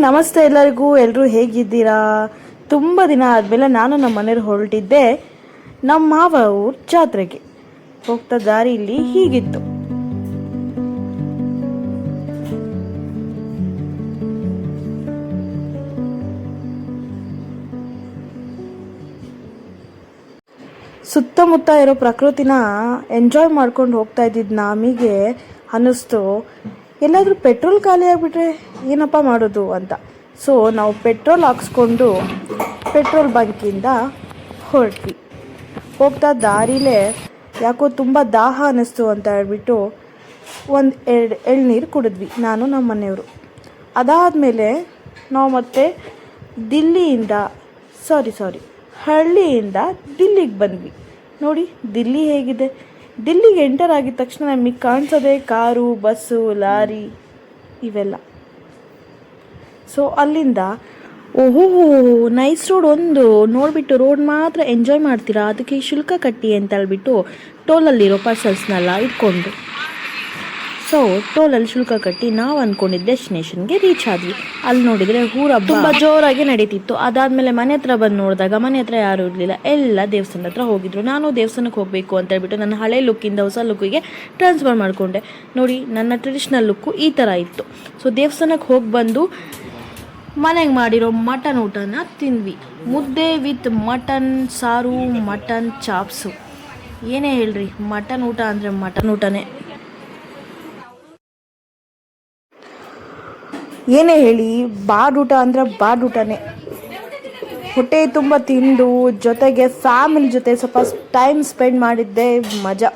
ನಮಸ್ತೆ ಎಲ್ಲರಿಗೂ. ಎಲ್ಲರೂ ಹೇಗಿದ್ದೀರಾ? ತುಂಬ ದಿನ ಆದಮೇಲೆ ನಾನು ನಮ್ಮ ಮನೆಯವ್ರು ಹೊರಟಿದ್ದೆ ನಮ್ಮ ಮಾವ ಊರ ಜಾತ್ರೆಗೆ. ಹೋಗ್ತಾ ದಾರಿಯಲ್ಲಿ ಹೀಗಿತ್ತು. ಸುತ್ತಮುತ್ತ ಇರೋ ಪ್ರಕೃತಿನ ಎಂಜಾಯ್ ಮಾಡ್ಕೊಂಡು ಹೋಗ್ತಾ ಇದ್ದಿದ್ದು ನಮಗೆ ಅನ್ನಿಸ್ತು, ಎಲ್ಲಾದರೂ ಪೆಟ್ರೋಲ್ ಖಾಲಿ ಆಗಿಬಿಟ್ರೆ ಏನಪ್ಪ ಮಾಡೋದು ಅಂತ. ಸೊ ನಾವು ಪೆಟ್ರೋಲ್ ಹಾಕ್ಸ್ಕೊಂಡು ಪೆಟ್ರೋಲ್ ಬಂಕಿಂದ ಹೊರಟ್ವಿ. ಹೋಗ್ತಾ ದಾರಿಲೇ ಯಾಕೋ ತುಂಬ ದಾಹ ಅನ್ನಿಸ್ತು ಅಂತ ಹೇಳ್ಬಿಟ್ಟು ಒಂದು ಎಳ್ನೀರು ಕುಡಿದ್ವಿ ನಾನು ನಮ್ಮ ಮನೆಯವರು. ಅದಾದಮೇಲೆ ನಾವು ಮತ್ತೆ ಹಳ್ಳಿಯಿಂದ ದಿಲ್ಲಿಗೆ ಬಂದ್ವಿ. ನೋಡಿ ದಿಲ್ಲಿ ಹೇಗಿದೆ. ದಿಲ್ಲಿಗೆ ಎಂಟರ್ ಆಗಿದ ತಕ್ಷಣ ನಮಗೆ ಕಾಣಿಸೋದೆ ಕಾರು, ಬಸ್ಸು, ಲಾರಿ ಇವೆಲ್ಲ. ಸೊ ಅಲ್ಲಿಂದ ಓಹೋ ನೈಸ್ ರೋಡ್ ಒಂದು ನೋಡಿಬಿಟ್ಟು ರೋಡ್ ಮಾತ್ರ ಎಂಜಾಯ್ ಮಾಡ್ತೀರಾ, ಅದಕ್ಕೆ ಶುಲ್ಕ ಕಟ್ಟಿ ಅಂತ ಹೇಳ್ಬಿಟ್ಟು ಟೋಲಲ್ಲಿರೋ ಪಾರ್ಸಲ್ಸ್ನೆಲ್ಲ ಇಟ್ಕೊಂಡು ಸೊ ಟೋಲಲ್ಲಿ ಶುಲ್ಕ ಕಟ್ಟಿ ನಾವು ಅಂದ್ಕೊಂಡಿದ್ದ ಡೆಸ್ಟಿನೇಷನ್ಗೆ ರೀಚ್ ಆದ್ವಿ. ಅಲ್ಲಿ ನೋಡಿದರೆ ಊರ ಹಬ್ಬ ತುಂಬ ಜೋರಾಗಿ ನಡೀತಿತ್ತು. ಅದಾದಮೇಲೆ ಮನೆ ಹತ್ರ ಬಂದು ನೋಡಿದಾಗ ಮನೆ ಹತ್ರ ಯಾರೂ ಇರಲಿಲ್ಲ, ಎಲ್ಲ ದೇವಸ್ಥಾನದ ಹತ್ರ ಹೋಗಿದ್ರು. ನಾನು ದೇವಸ್ಥಾನಕ್ಕೆ ಹೋಗಬೇಕು ಅಂತ ಹೇಳ್ಬಿಟ್ಟು ನನ್ನ ಹಳೆ ಲುಕ್ಕಿಂದ ಹೊಸ ಲುಕ್ಕಿಗೆ ಟ್ರಾನ್ಸ್ಫರ್ ಮಾಡಿಕೊಂಡೆ. ನೋಡಿ ನನ್ನ ಟ್ರೆಡಿಷ್ನಲ್ ಲುಕ್ಕು ಈ ಥರ ಇತ್ತು. ಸೊ ದೇವಸ್ಥಾನಕ್ಕೆ ಹೋಗಿ ಬಂದು ಮನೆಗೆ ಮಾಡಿರೋ ಮಟನ್ ಊಟನ ತಿಂದ್ವಿ. ಮುದ್ದೆ ವಿತ್ ಮಟನ್ ಸಾರು, ಮಟನ್ ಚಾಪ್ಸು. ಏನೇ ಹೇಳ್ರಿ, ಮಟನ್ ಊಟ ಅಂದರೆ ಮಟನ್ ಊಟನೇ. ಏನೇ ಹೇಳಿ, ಬಾಡೂಟ ಅಂದರೆ ಬಾಡೂಟನೇ. ಹೊಟ್ಟೆ ತುಂಬ ತಿಂದು ಜೊತೆಗೆ ಫ್ಯಾಮಿಲಿ ಜೊತೆ ಸ್ವಲ್ಪ ಟೈಮ್ ಸ್ಪೆಂಡ್ ಮಾಡಿದ್ದೆ ಮಜಾ.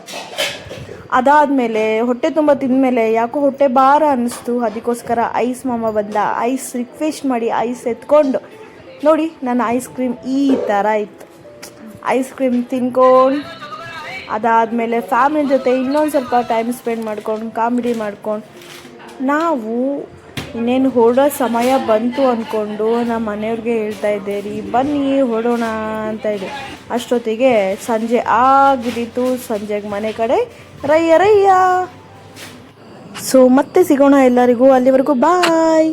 ಅದಾದಮೇಲೆ ಹೊಟ್ಟೆ ತುಂಬ ತಿಂದಮೇಲೆ ಯಾಕೋ ಹೊಟ್ಟೆ ಭಾರ ಅನ್ನಿಸ್ತು. ಅದಕ್ಕೋಸ್ಕರ ಐಸ್ ಮಾಮ ಬಂದ, ಐಸ್ ರಿಕ್ವೆಸ್ಟ್ ಮಾಡಿ ಐಸ್ ಎತ್ಕೊಂಡು ನೋಡಿ ನನ್ನ ಐಸ್ ಕ್ರೀಮ್ ಈ ಥರ ಇತ್ತು. ಐಸ್ ಕ್ರೀಮ್ ತಿನ್ಕೊಂಡು ಅದಾದಮೇಲೆ ಫ್ಯಾಮಿಲಿ ಜೊತೆ ಇನ್ನೊಂದು ಸ್ವಲ್ಪ ಟೈಮ್ ಸ್ಪೆಂಡ್ ಮಾಡ್ಕೊಂಡು ಕಾಮಿಡಿ ಮಾಡ್ಕೊಂಡು ನಾವು ಇನ್ನೇನು ಹೊರಡೋ ಸಮಯ ಬಂತು ಅಂದ್ಕೊಂಡು ನಮ್ಮ ಮನೆಯವ್ರಿಗೆ ಹೇಳ್ತಾ ಇದ್ದೆ ರೀ ಬನ್ನಿ ಹೊರಡೋಣ ಅಂತ ಹೇಳಿ. ಅಷ್ಟೊತ್ತಿಗೆ ಸಂಜೆ ಆಗಿದ್ದಿತ್ತು. ಸಂಜೆಗೆ ಮನೆ ಕಡೆ ರಯ್ಯ. ಸೊ ಮತ್ತೆ ಸಿಗೋಣ ಎಲ್ಲರಿಗೂ. ಅಲ್ಲಿವರೆಗೂ ಬಾಯ್.